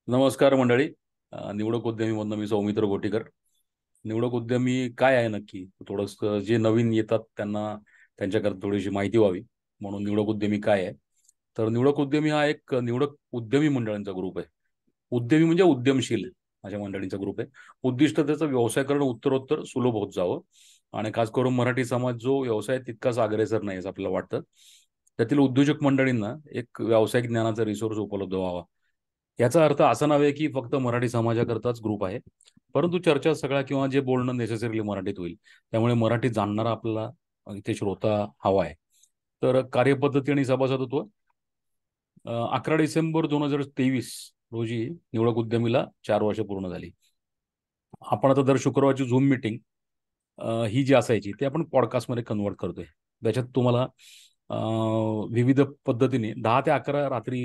नमस्कार मंडळी. निवडक उद्यमीमधनं मी सौमित्र गोटीकर. निवडक उद्यमी काय आहे नक्की, थोडंसं जे नवीन येतात त्यांना त्यांच्याकरता थोडीशी माहिती व्हावी म्हणून निवडक उद्यमी काय आहे. तर निवडक उद्यमी हा एक निवडक उद्यमी मंडळांचा ग्रुप आहे. उद्यमी म्हणजे उद्यमशील अशा मंडळींचा ग्रुप आहे. उद्दिष्ट त्याचं व्यवसाय करणं उत्तरोत्तर सुलभ होत जावं आणि खास करून मराठी समाज जो व्यवसाय तितकाच अग्रेसर नाही असं आपल्याला वाटतं. त्यातील उद्योजक मंडळींना एक व्यावसायिक ज्ञानाचा रिसोर्स उपलब्ध व्हावा. याचा अर्थ असा नव्हे की फक्त मराठी समाजाकरताच ग्रुप आहे, परंतु चर्चा सगळ्या किंवा जे बोलणं नेसेसरीली मराठीत होईल. त्यामुळे मराठी जाणणारा आपल्याला इथे श्रोता हवा आहे. तर कार्यपद्धती आणि सभासदत्व 11 डिसेंबर 2023 रोजी निवडक उद्यमीला 4 वर्ष पूर्ण झाली. आपण आता दर शुक्रवारची झूम मिटिंग ही जी असायची ते आपण पॉडकास्टमध्ये कन्वर्ट करतोय. त्याच्यात तुम्हाला अ, विविध पद्धतीने 10 ते 11 रात्री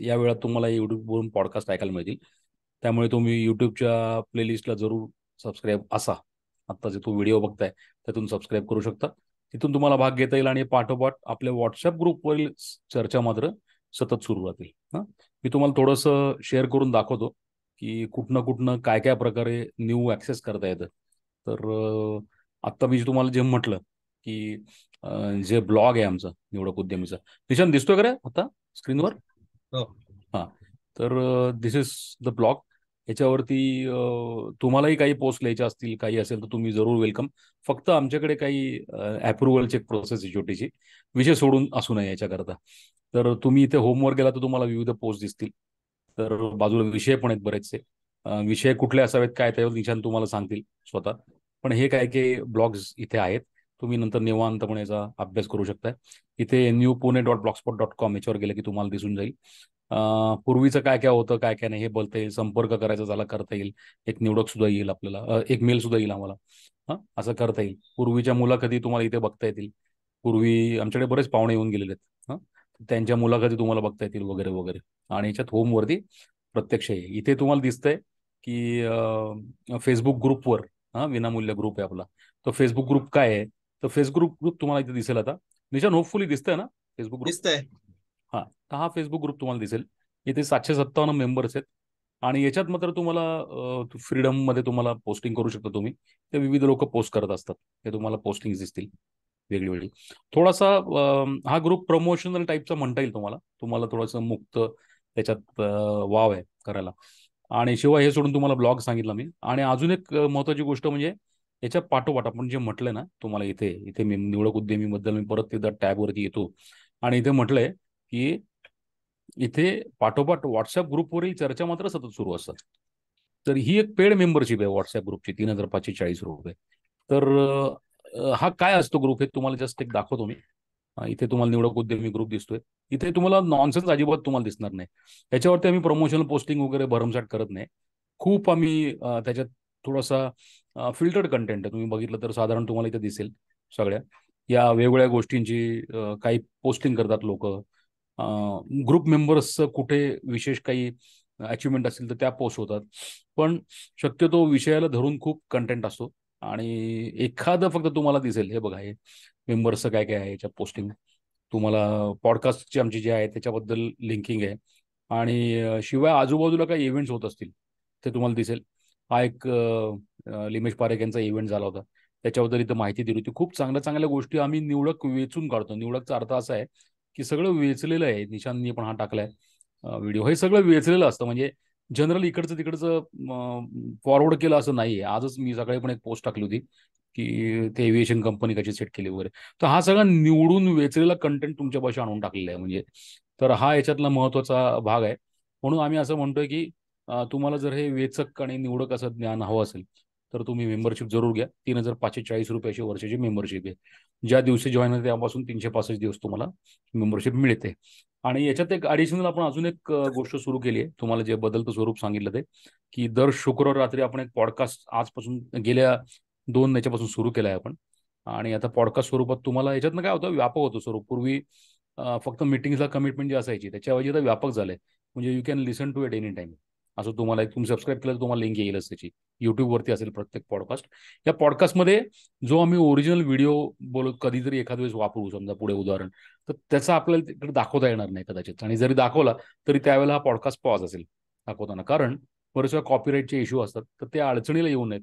या वेळात तुम्हाला युट्यूबवरून पॉडकास्ट ऐकायला मिळतील. त्यामुळे तुम्ही युट्यूबच्या प्लेलिस्टला जरूर सबस्क्राईब असा आत्ता जे तो व्हिडिओ बघताय त्यातून सबस्क्राईब करू शकता. तिथून तुम्हाला भाग घेता येईल आणि पाठोपाठ आपल्या व्हॉट्सअप ग्रुपवरील चर्चा मात्र सतत सुरू राहतील. मी तुम्हाला थोडंसं शेअर करून दाखवतो की कुठनं काय काय प्रकारे न्यू ॲक्सेस करता येतं. तर आत्ता मी तुम्हाला जे म्हटलं की जे ब्लॉग आहे आमचा निवडक उद्यमीचा, निशान दिसतोय का रे आता स्क्रीनवर? हो. हां. तर दिस इज द ब्लॉग. याच्यावरती तुम्हालाही काही पोस्ट लिहायच्या असतील, काही असेल तर तुम्ही जरूर वेलकम. फक्त आमच्याकडे काही अप्रुव्हल चेक प्रोसेस आहे छोटीशी, विषय सोडून असू नये याच्याकरता. तर तुम्ही इथे होमवर गेला तर तुम्हाला विविध पोस्ट दिसतील. तर बाजूला विषय पण आहेत बरेचसे. विषय कुठले असावेत काय त्यावर निशान तुम्हाला सांगतील स्वतः. पण हे काय काही ब्लॉग्स इथे आहेत. तुम्ही नंतर निवांतपणे याचा अभ्यास करू शकता. इथे newpune.blogspot.com याच्यावर गेलं की तुम्हाला दिसून जाईल. पूर्वीचं काय काय होतं, काय काय नाही हे बोलता येईल. संपर्क करायचा झाला करता येईल. एक निवडक सुद्धा येईल आपल्याला, एक मेल सुद्धा येईल आम्हाला. असं करता येईल. पूर्वीच्या मुलाखती तुम्हाला इथे बघता येतील. पूर्वी आमच्याकडे बरेच पाहुणे येऊन गेलेले आहेत. त्यांच्या मुलाखती तुम्हाला बघता येतील वगैरे वगैरे. आणि याच्यात होमवरती प्रत्यक्ष आहे. इथे तुम्हाला दिसतंय की फेसबुक ग्रुपवर विनामूल्य ग्रुप आहे आपला. तो फेसबुक ग्रुप काय आहे? तर फेसबुक ग्रुप तुम्हाला इथे दिसेल आता. निशान होपफुली दिसतंय ना फेसबुक ग्रुप? दिसतंय. हां. तर हा फेसबुक ग्रुप तुम्हाला दिसेल. इथे 757 मेंबर्स आहेत आणि याच्यात मात्र तुम्हाला फ्रीडममध्ये तुम्हाला पोस्टिंग करू शकता तुम्ही. ते विविध लोक पोस्ट करत असतात. ते तुम्हाला पोस्टिंग दिसतील वेगळी. थोडासा हा ग्रुप प्रमोशनल टाईपचा म्हणता येईल तुम्हाला. तुम्हाला थोडंसं मुक्त त्याच्यात वाव आहे करायला. आणि शिवाय हे सोडून तुम्हाला ब्लॉग सांगितला मी. आणि अजून एक महत्त्वाची गोष्ट म्हणजे याच्या पाठोपाठ आपण जे म्हटलंय ना तुम्हाला इथे इथे मी निवडक उद्यमीबद्दल मी परत एकदा टॅबवरती येतो आणि इथे म्हटलंय की इथे पाठोपाठ व्हॉट्सअप ग्रुपवरील चर्चा मात्र सतत सुरू असतात. तर ही एक पेड मेंबरशिप आहे व्हॉट्सअप ग्रुपची, ₹3,540. तर हा काय असतो ग्रुप हे तुम्हाला जस्ट एक दाखवतो मी. इथे तुम्हाला निवडक उद्यमी ग्रुप दिसतोय. इथे तुम्हाला नॉनसेन्स अजिबात तुम्हाला दिसणार नाही. याच्यावरती आम्ही प्रमोशनल पोस्टिंग वगैरे भरमसाठ करत नाही. खूप आम्ही त्याच्यात थोडासा फिल्टर्ड कंटेंट आहे. तुम्ही बघितलं तर साधारण तुम्हाला इथे दिसेल सगळ्या या वेगवेगळ्या गोष्टींची काही पोस्टिंग करतात लोक. ग्रुप मेंबर्स कुठे विशेष काही अचिव्हमेंट असतील तर त्या पोस्ट होतात. पण शक्यतो विषयाला धरून खूप कंटेंट असतो आणि एखादं फक्त तुम्हाला दिसेल. हे बघा, हे मेंबर्सचं काय काय आहे याच्या पोस्टिंग. तुम्हाला पॉडकास्टची आमची जी आहे त्याच्याबद्दल लिंकिंग आहे. आणि शिवाय आजूबाजूला काही इव्हेंट्स होत असतील ते तुम्हाला दिसेल. हा एक लिमेश पारेख यांचा इव्हेंट झाला होता, त्याच्याबद्दल इथं माहिती दिली होती. खूप चांगल्या चांगल्या गोष्टी आम्ही निवडक वेचून काढतो. निवडकचा अर्थ असा आहे की सगळं वेचलेलं आहे. निशांनी पण हा टाकलाय व्हिडिओ. हे सगळं वेचलेलं असतं. म्हणजे जनरल इकडचं तिकडचं फॉरवर्ड केलं असं नाहीये. आजच मी सकाळी पण एक पोस्ट टाकली होती की ते एव्हिएशन कंपनी कशी सेट केली वगैरे. तर हा सगळा निवडून वेचलेला कंटेंट तुमच्यापाशी आणून टाकलेला आहे म्हणजे. तर हा याच्यातला महत्वाचा भाग आहे. म्हणून आम्ही असं म्हणतोय की तुम्हाला जर हे वेचक आणि निवडक असं ज्ञान हवं असेल तर तुम्ही मेंबरशिप जरूर घ्या. ₹3,540 अशी वर्षाची मेंबरशिप आहे. ज्या दिवशी जॉईन होते त्यापासून 365 दिवस तुम्हाला मेंबरशिप मिळते. आणि याच्यात एक ॲडिशनल आपण अजून एक गोष्ट सुरू केली आहे. तुम्हाला जे बदलतं स्वरूप सांगितलं ते की दर शुक्रवार रात्री आपण एक पॉडकास्ट आजपासून गेल्या 2 याच्यापासून सुरू केलं आहे आपण. आणि आता पॉडकास्ट स्वरूपात तुम्हाला याच्यातनं काय होतं, व्यापक होतं स्वरूप. पूर्वी फक्त मीटिंग्सला कमिटमेंट जी असायची त्याच्याऐवजी आता व्यापक झालंय. म्हणजे you can listen to it any time. असं तुम्हाला एक तुम्ही सबस्क्राईब केलं तर तुम्हाला लिंक येईलच त्याची. युट्यूबवरती असेल प्रत्येक पॉडकास्ट. या पॉडकास्टमध्ये जो आम्ही ओरिजिनल व्हिडिओ बोलत कधीतरी एखाद वेळेस वापरू, समजा पुढे उदाहरण, तर त्याचा आपल्याला तिकडे दाखवता येणार नाही कदाचित. आणि जरी दाखवला तरी त्यावेळेला हा पॉडकास्ट पॉज असेल. दाखवताना, कारण बरेच वेळा कॉपीराईटचे इश्यू असतात, तर ते अडचणीला येऊ नयेत.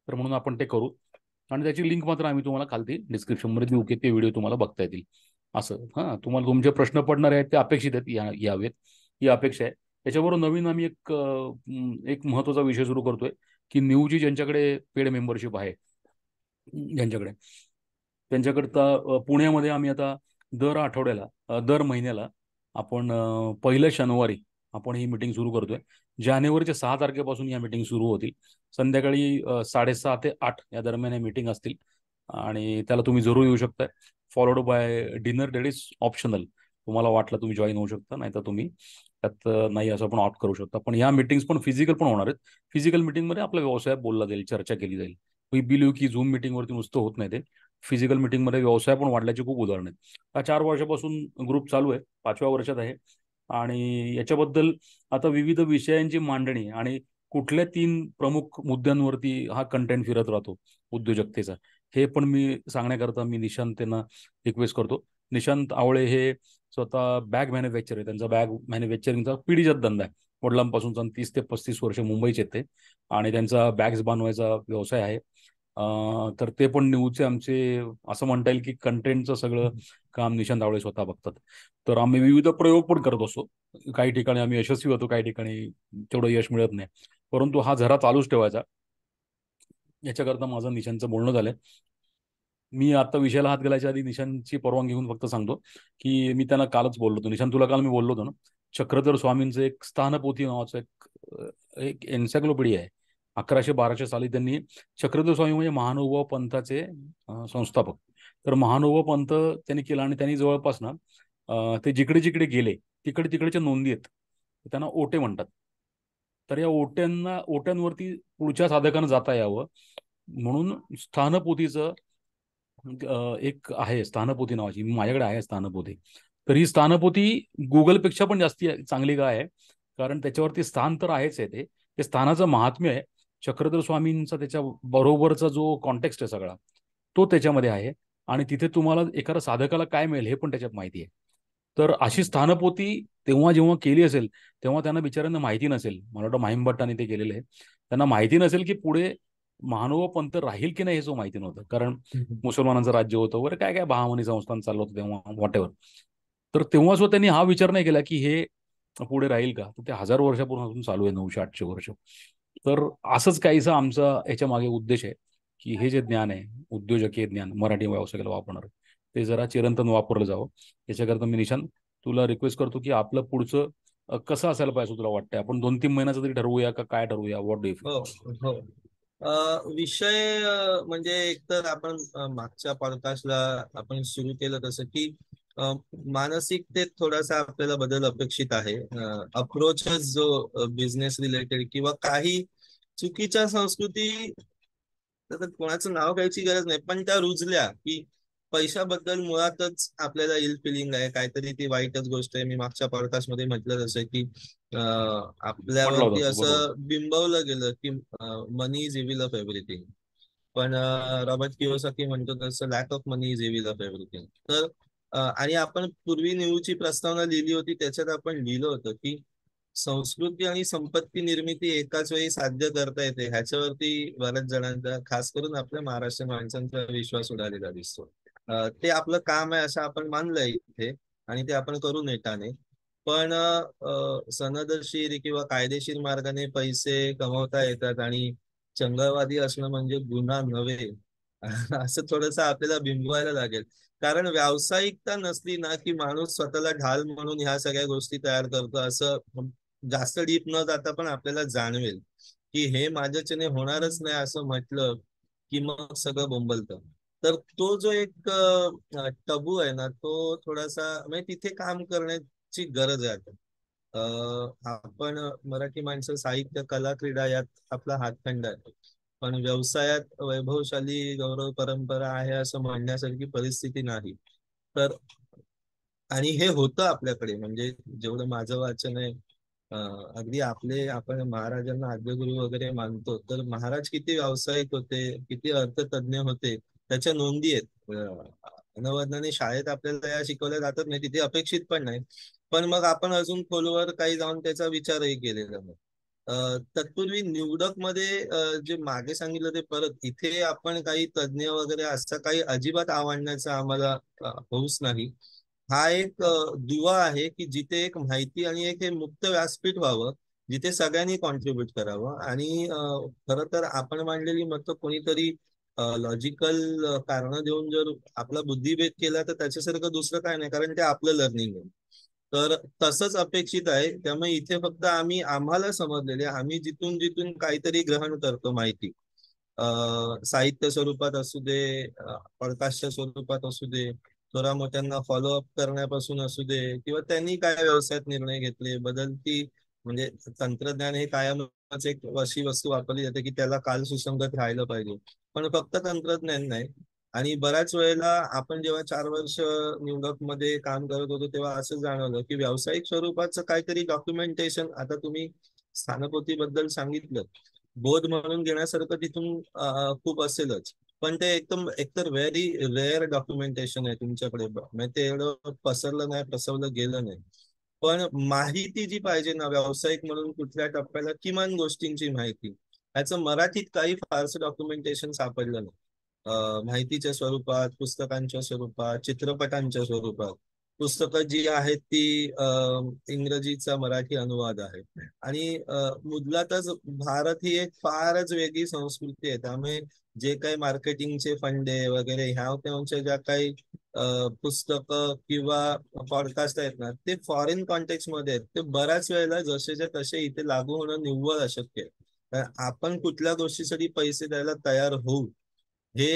तर म्हणून आपण ते करू. आणि त्याची लिंक मात्र आम्ही तुम्हाला खालती डिस्क्रिप्शनमध्ये देऊ, की ते व्हिडिओ तुम्हाला बघता येतील. असं हां, तुम्हाला तुमचे प्रश्न पडणार आहेत ते अपेक्षित आहेत, यावेत ही अपेक्षा आहे. त्याच्याबरोबर नवीन आम्ही एक महत्त्वाचा विषय सुरू करतोय, की न्यूजी ज्यांच्याकडे पेड मेंबरशिप आहे, ज्यांच्याकडे त्यांच्याकरता पुण्यामध्ये आम्ही आता दर आठवड्याला दर महिन्याला आपण पहिल्या शनिवारी आपण ही मीटिंग सुरू करतोय. जानेवारीच्या 6 तारखेपासून या मीटिंग सुरू होतील. संध्याकाळी 6:30 ते 8 या दरम्यान या मीटिंग असतील आणि त्याला तुम्ही जरूर येऊ शकताय. Followed by dinner, that is optional. तुम्हाला वाटलं तुम्ही जॉईन होऊ शकता, नाही तर तुम्ही त्यात नाही असं पण ऑप्ट करू शकता. पण ह्या मीटिंग्स पण फिजिकल पण होणार आहेत. फिजिकल मीटिंगमध्ये आपला व्यवसाय बोलला जाईल, चर्चा केली जाईल. वी बिलीव्ह की झूम मीटिंगवरती नुसतं होत नाही ते. फिजिकल मीटिंगमध्ये व्यवसाय पण वाढल्याची खूप उदाहरणं आहेत. हा 4 वर्षापासून ग्रुप चालू आहे, 5व्या वर्षात आहे. आणि याच्याबद्दल आता विविध विषयांची मांडणी आणि कुठल्या 3 प्रमुख मुद्द्यांवरती हा कंटेंट फिरत राहतो उद्योजकतेचा, हे पण मी सांगण्याकरता मी निशांत त्यांना रिक्वेस्ट करतो. निशांत आवळे हे स्वतः बॅग मॅन्युफॅक्चर आहे. त्यांचा बॅग मॅन्युफॅक्चरिंगचा पिढीजात धंदा आहे. वडिलांपासूनचा 30 ते 35 वर्ष मुंबईचे आहेत ते. आणि त्यांचा बॅग्स बनवायचा व्यवसाय आहे. तर ते पण न्यूजचे आमचे, असं म्हणता येईल की कंटेंटचं सगळं काम निशांत आवळे स्वतः बघतात. तर आम्ही विविध प्रयोग पण करत असतो. काही ठिकाणी आम्ही यशस्वी होतो, काही ठिकाणी तेवढं यश मिळत नाही. परंतु हा झरा चालूच ठेवायचा. याच्याकरता माझं निशांतचं बोलणं झालंय. मी आता विषयाला हात घालायच्या आधी निशांतची परवानगी घेऊन फक्त सांगतो, की मी त्यांना कालच बोललो होतो. निशांत, तुला काल मी बोललो होतो ना, चक्रधर स्वामींचं एक स्थानपोथी नावाचं एक एन्सायक्लोपीडिया आहे. 1112च्या साली त्यांनी, चक्रधर स्वामी म्हणजे महानुभाव पंथाचे संस्थापक. तर महानुभाव पंथ त्यांनी केला आणि त्यांनी जवळपास ना ते जिकडे जिकडे गेले तिकडे तिकडेच्या नोंदी आहेत. त्यांना ओटे म्हणतात. तर या ओट्यांवरती पुढच्या साधकानं जाता यावं म्हणून स्थानपोथीचं एक आहे, स्थानपोथी नावाची. माझ्याकडे आहे स्थानपोथी. तर ही स्थानपोथी गुगलपेक्षा पण जास्ती चांगली काय आहे, कारण त्याच्यावरती स्थान तर आहेच आहे. ते स्थानाचं महात्म्य आहे. चक्रधर स्वामींचा त्याच्या बरोबरचा जो कॉन्टेक्स्ट आहे सगळा, तो त्याच्यामध्ये आहे. आणि तिथे तुम्हाला एखाद्या साधकाला काय मिळेल हे पण त्याच्यात माहिती आहे. तर अशी स्थानपोथी तेव्हा जेव्हा केली असेल, तेव्हा त्यांना बिचाऱ्यांना माहिती नसेल. मला वाटतं माहीम भट्टांनी ते केलेलं आहे. त्यांना माहिती नसेल की पुढे महानुभाव पंथ राहील की नाही, हे जो माहिती नव्हतं. कारण मुसलमानांचं राज्य होतं वगैरे, काय काय बहामनी संस्थान चाललं होतं तेव्हा, व्हॉट एव्हर. तर तेव्हा सुद्धा त्यांनी हा विचार नाही केला की हे पुढे राहील का. तर ते 1000 वर्षापूर्वी चालू आहे, 900-800 वर्ष. तर असंच काहीसं आमचा याच्या मागे उद्देश आहे, की हे जे ज्ञान आहे, उद्योजकीय ज्ञान मराठी व्यवसायाला वापरणार, ते जरा चिरंतन वापरलं जावं. याच्याकरता मी निशांत तुला रिक्वेस्ट करतो, की आपलं पुढचं कसं असायला पाहिजे तुला वाटतंय. आपण 2-3 महिन्याचं तरी ठरवूया का काय ठरवूया, व्हॉट डू यू फील? हो हो. विषय म्हणजे एकतर आपण मागच्या पॉडकास्टला आपण सुरू केलं तसं की मानसिकतेत थोडासा आपल्याला बदल अपेक्षित आहे. अप्रोचच जो बिझनेस रिलेटेड किंवा काही चुकीच्या संस्कृती, तर कोणाचं नाव घ्यायची गरज नाही, पण त्या रुजल्या की पैशाबद्दल मुळातच आपल्याला इल फिलिंग आहे, काहीतरी ती वाईटच गोष्ट आहे. मी मागच्या पॉडकास्ट मध्ये म्हटलं जसं की म्हटलं आपल्यावरती होतं तू, बरोबर. असं बिंबवलं गेलं की मनी इज इव्हिल ऑफ एव्हरीथिंग. पण रॉबर्ट कियोसाकी म्हणतो तसं lack of money is evil of everything. तर आणि आपण पूर्वी न्यूची प्रस्तावना लिहिली होती, त्याच्यात आपण लिहिलं होतं की संस्कृती आणि संपत्ती निर्मिती एकाच वेळी साध्य करता येते. ह्याच्यावरती बऱ्याच जणांचा, खास करून आपल्या महाराष्ट्र माणसांचा विश्वास उडालेला दिसतो. ते आपलं काम आहे असं आपण मानलंय इथे, आणि ते आपण करू नेटाने. पण सनदशीर किंवा कायदेशीर मार्गाने पैसे कमवता येतात आणि चंगळवादी असणं म्हणजे गुन्हा नव्हे असं थोडंसं आपल्याला बिंबवायला लागेल. कारण व्यावसायिकता नसली ना की माणूस स्वतःला ढाल म्हणून ह्या सगळ्या गोष्टी तयार करतो, असं जास्त डीप न जाता पण आपल्याला जाणवेल की हे माझ्याच्याने होणारच नाही असं म्हटलं की मग सगळं बोंबलतं. तर तो जो एक टबू आहे ना, तो थोडासा म्हणजे तिथे काम करण्याची गरज आहे आता. आपण मराठी माणसं साहित्य, कला, क्रीडा यात आपला हातखंडा आहे. पण व्यवसायात वैभवशाली गौरव परंपरा आहे असं म्हणण्यासारखी परिस्थिती नाही. तर आणि हे होतं आपल्याकडे, म्हणजे जेवढं माझं वाचन आहे, अगदी आपण महाराजांना आद्यगुरु वगैरे मानतो, तर महाराज किती व्यावसायिक होते, किती अर्थतज्ञ होते, त्याच्या नोंदी आहेत. अनवधानाने शाळेत आपल्याला या शिकवल्या जातात नाही, तिथे अपेक्षित पण नाही. पण मग आपण अजून खोलवर काही जाऊन त्याचा विचारही केलेला नाही. तत्पूर्वी निवडक मध्ये जे मागे सांगितलं ते परत इथे आपण काही तज्ज्ञ वगैरे असं काही अजिबात आवडण्याचं आम्हाला हौस नाही. हा एक दुवा आहे की जिथे एक माहिती आणि एक हे मुक्त व्यासपीठ व्हावं, जिथे सगळ्यांनी कॉन्ट्रीब्युट करावं आणि खरं तर आपण मांडलेली मतं कोणीतरी लॉजिकल कारण देऊन जर आपला बुद्धिभेद केला तर त्याच्यासारखं दुसरं काय नाही, कारण ते आपलं लर्निंग आहे. तर तसंच अपेक्षित आहे. त्यामुळे इथे फक्त आम्हाला समजलेले आम्ही जिथून जिथून काहीतरी ग्रहण करतो माहिती, साहित्य स्वरूपात असू दे, पॉडकास्टच्या स्वरूपात असू दे, थोडा मोठ्यांना फॉलोअप करण्यापासून असू दे, किंवा त्यांनी काय व्यवसायात निर्णय घेतले, बदलती म्हणजे तंत्रज्ञान हे कायमच एक अशी वस्तू वापरली जाते की त्याला काल सुसंगत राहिलं पाहिजे. पण फक्त तंत्रज्ञान नाही. आणि बऱ्याच वेळेला आपण जेव्हा 4 वर्ष निवडक मध्ये काम करत होतो तेव्हा असं जाणवलं की व्यावसायिक स्वरूपाचं काहीतरी डॉक्युमेंटेशन, आता तुम्ही स्थानपोतीबद्दल सांगितलं, बोध म्हणून घेण्यासारखं तिथून खूप असेलच. पण ते एकदम एकतर व्हेरी रेअर डॉक्युमेंटेशन आहे तुमच्याकडे, म्हणजे ते एवढं पसरलं नाही, पसरलं गेलं नाही. पण माहिती जी पाहिजे ना व्यावसायिक म्हणून कुठल्या टप्प्याला, किमान गोष्टींची माहिती, याचं मराठीत काही फारसं डॉक्युमेंटेशन सापडलं नाही. माहितीच्या स्वरूपात, पुस्तकांच्या स्वरूपात, चित्रपटांच्या स्वरूपात. पुस्तकं जी आहेत ती इंग्रजीचा मराठी अनुवाद आहे. आणि मुद्दातच भारत ही एक फारच वेगळी संस्कृती आहे. त्यामुळे जे काही मार्केटिंगचे फंडे वगैरे ह्या त्यांच्या ज्या काही पुस्तकं किंवा पॉडकास्ट आहेत ना, ते फॉरेन कॉन्टेक्स्ट मध्ये आहेत. ते बऱ्याच वेळेला जसेच्या तसे इथे लागू होणं निव्वळ अशक्य आहे. कारण आपण कुठल्या गोष्टीसाठी पैसे द्यायला तयार होऊ, हे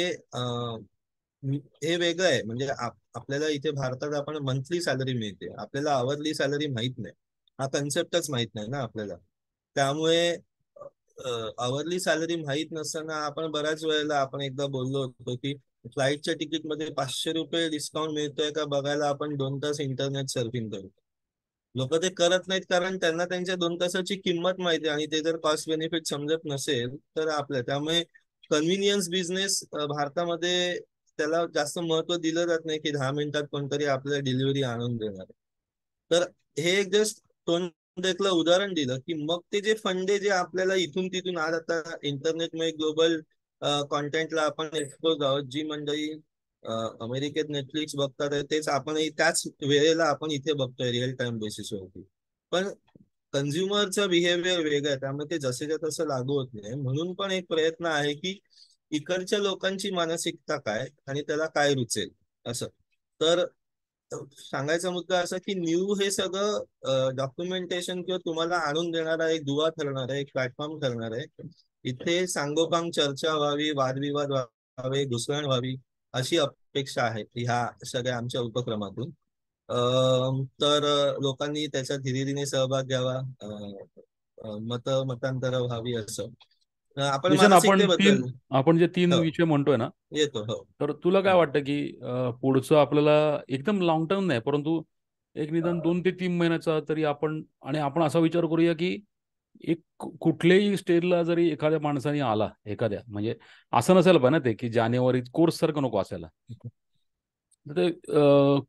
हे वेगळं आहे. म्हणजे आपल्याला इथे भारतात आपण मंथली सॅलरी मिळते, आपल्याला आवरली सॅलरी माहित नाही. हा कन्सेप्टच माहित नाही ना आपल्याला. त्यामुळे आवरली सॅलरी माहित नसताना आपण बऱ्याच वेळेला, आपण एकदा बोललो होतो की फ्लाईटच्या तिकीटमध्ये 500 रुपये डिस्काउंट मिळतोय का बघायला आपण 2 तास इंटरनेट सर्फिंग करतो. लोक ते करत नाहीत कारण त्यांना त्यांच्या 2 तासाची किंमत माहिती आहे, आणि ते जर कॉस्ट बेनिफिट समजत नसेल तर आपल्या त्यामुळे कन्व्हिनियन्स बिझनेस भारतामध्ये त्याला जास्त महत्व दिलं जात नाही की 10 मिनिटात कोणतरी आपल्याला डिलिव्हरी आणून देणार आहे. तर हे एक जस्ट तोंडेकलं उदाहरण दिलं की मग ते जे फंडे जे आपल्याला इथून तिथून, आज आता इंटरनेटमुळे ग्लोबल कॉन्टेंटला आपण एक्सपोज आहोत. जी मंडळी अमेरिकेत नेटफ्लिक्स बघतात आहे, तेच आपणही त्याच वेळेला आपण इथे बघतोय रिअल टाइम बेसिसवरती. पण कन्झ्युमरचा बिहेवियर वेगळा आहे, त्यामुळे ते जसेच्या तसं लागू होत नाही. म्हणून पण एक प्रयत्न आहे की इकडच्या लोकांची मानसिकता काय आणि त्याला काय रुचेल असं. तर सांगायचा मुद्दा असा की न्यू हे सगळं डॉक्युमेंटेशन किंवा तुम्हाला आणून देणारा एक दुवा ठरणार आहे, एक प्लॅटफॉर्म ठरणार आहे. इथे सांगोपांग चर्चा व्हावी, वादविवाद व्हावे, घुसळण व्हावी, अशी अपेक्षा आहे ह्या सगळ्या आमच्या उपक्रमातून. तर लोकांनी त्याच्यात धीरे सहभाग घ्यावा, मतांतर व्हावी असं. आपण निशांत, मानसिकतेबद्दल आपण जे तीन हो विषय म्हणतोय ना, येतो हो. तर तुला काय हम्म. वाटतं की पुढचं आपल्याला एकदम लॉंग टर्म नाही, परंतु एक निदान 2 ते 3 महिन्याचा तरी आपण, आणि आपण असा विचार करूया की एक कुठल्याही स्टेजला जरी एखाद्या माणसाने आला, एखाद्या म्हणजे असं नसायला पाहिजे ना ते की जानेवारी कोर्स सारखं नको असायला. तर ते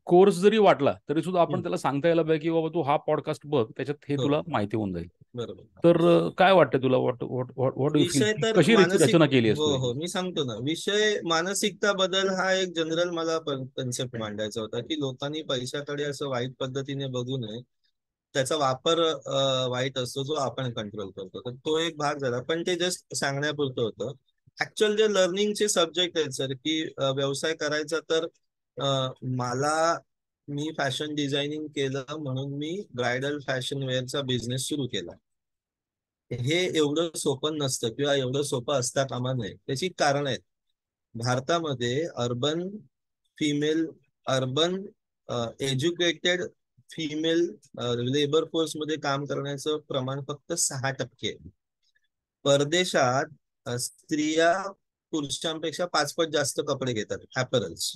कोर्स जरी वाटला तरी सुद्धा आपण हम्म. त्याला सांगता यायला पाहिजे की बाबा तू हा पॉडकास्ट बघ, त्याच्यात हे हो तुला माहिती होऊन जाईल. बरोबर. तर काय वाटतं तुला, what what what do you feel, विषय तर कशी मानसिक, रचना केली आहेस हो तू हो याची? मी सांगतो ना. विषय मानसिकता बदल हा एक जनरल मला कन्सेप्ट मांडायचा होता की लोकांनी पैशाकडे असं वाईट पद्धतीने बघू नये. त्याचा वापर वाईट असतो जो आपण कंट्रोल करतो, तर तो एक भाग झाला. पण ते जस्ट सांगण्यापुरतं होतं. ऍक्च्युअल जे लर्निंगचे सब्जेक्ट आहेत सर, की व्यवसाय करायचा तर मला, मी फॅशन डिझायनिंग केलं म्हणून मी ब्रायडल फॅशन वेअरचा बिझनेस सुरू केला. हे एवढं सोपं नसतं किंवा एवढं सोपं असता कामा नये. त्याची कारण आहेत. भारतामध्ये female urban educated female labour force मध्ये काम करण्याचं प्रमाण फक्त 6% आहे. परदेशात स्त्रिया पुरुषांपेक्षा 5 पट जास्त कपडे घेतात, ऍपरल्स.